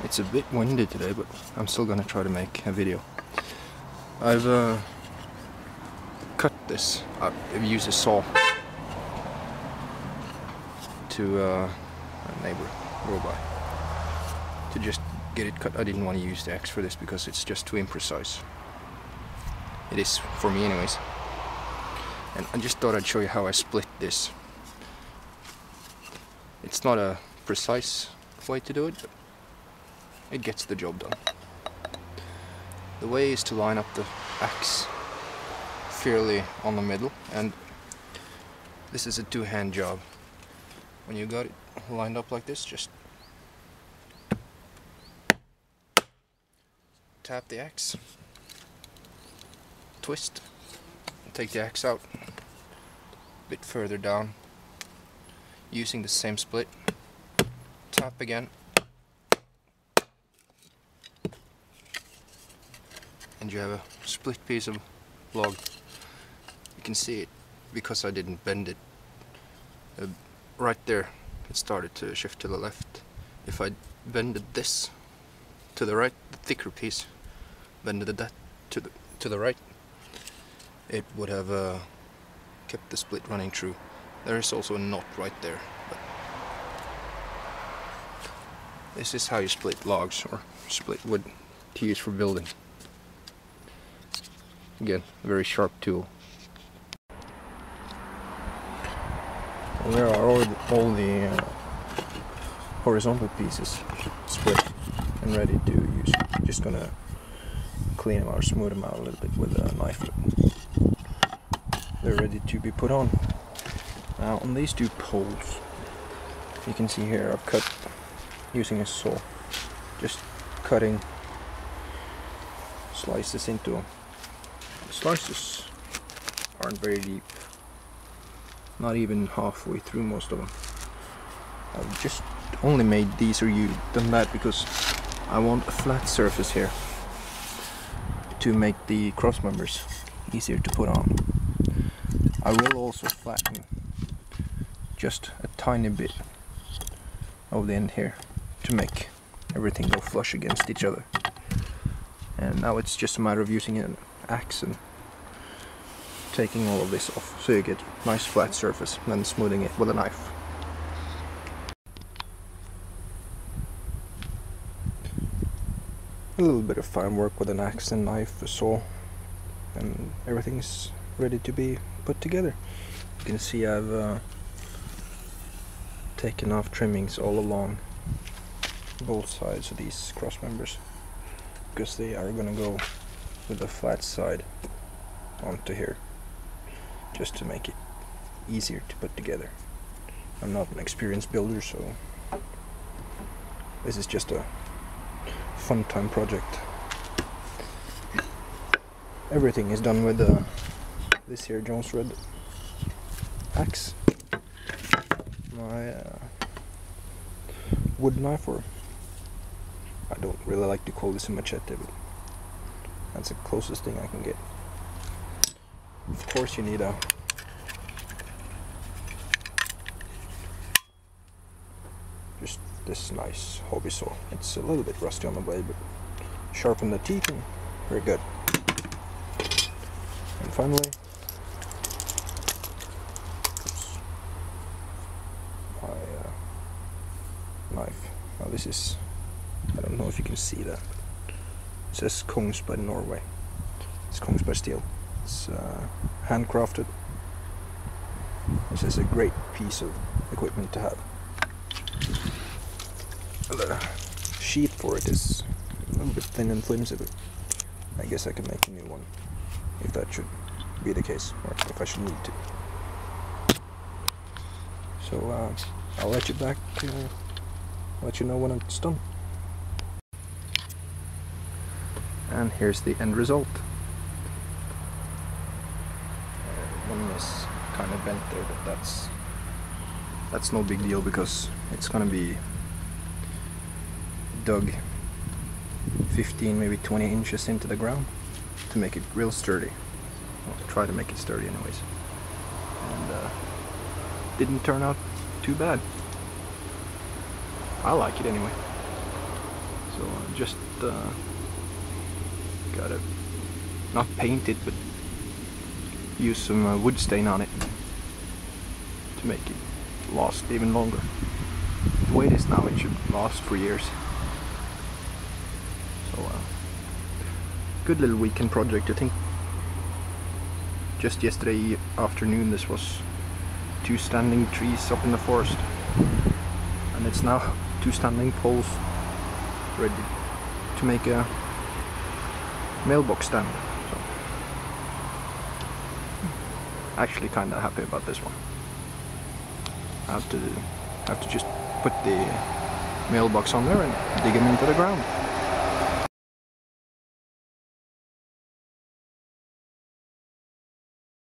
It's a bit windy today, but I'm still gonna try to make a video. I've cut this. I've used a saw to a neighbor go by to just get it cut. I didn't want to use the axe for this because it's just too imprecise. It is for me anyways. And I just thought I'd show you how I split this. It's not a precise way to do it, but it gets the job done. The way is to line up the axe fairly on the middle, and this is a two-hand job. When you got it lined up like this, just tap the axe, twist, and take the axe out a bit further down using the same split, tap again, and you have a split piece of log. You can see it because I didn't bend it. Right there it started to shift to the left. If I bended this to the right, the thicker piece, bended that to the right, it would have kept the split running true. There is also a knot right there, but this is how you split logs or split wood to use for building. Again, a very sharp tool. And there are all the horizontal pieces split and ready to use. Just gonna clean them out or smooth them out a little bit with a knife. They're ready to be put on. Now on these two poles, you can see here I've cut using a saw, just cutting slices into them. The slices aren't very deep, not even halfway through most of them. I've just only made these or done that because I want a flat surface here to make the cross members easier to put on. I will also flatten just a tiny bit of the end here to make everything go flush against each other. And now it's just a matter of using an axe and taking all of this off so you get a nice flat surface and then smoothing it with a knife. A little bit of fine work with an axe and knife, a saw, and everything's ready to be put together. You can see I've taken off trimmings all along both sides of these cross members because they are going to go with the flat side onto here, just to make it easier to put together. I'm not an experienced builder, so this is just a fun time project. Everything is done with this here Jones Red axe, my wood knife, or I don't really like to call this a machete, but that's the closest thing I can get. Of course you need just this nice hobby saw. It's a little bit rusty on the blade, but sharpen the teeth and very good. And finally, my knife. Now this is, I don't know if you can see that. It says Kongsberg Norway. It's Kongsberg steel. It's handcrafted. This is a great piece of equipment to have. The sheet for it is a little bit thin and flimsy, but I guess I can make a new one if that should be the case, or if I should need to. So I'll let you back, let you know when it's done. And here's the end result. One is kind of bent there, but that's no big deal because it's gonna be dug 15, maybe 20 inches into the ground to make it real sturdy. I'll try to make it sturdy anyways. And didn't turn out too bad. I like it anyway. So just gotta not paint it, but use some wood stain on it to make it last even longer. The way it is now, it should last for years. So good little weekend project, I think. Just yesterday afternoon this was 2 standing trees up in the forest, and it's now 2 standing poles ready to make a mailbox stand. So actually kinda happy about this one. I have to just put the mailbox on there and dig them into the ground.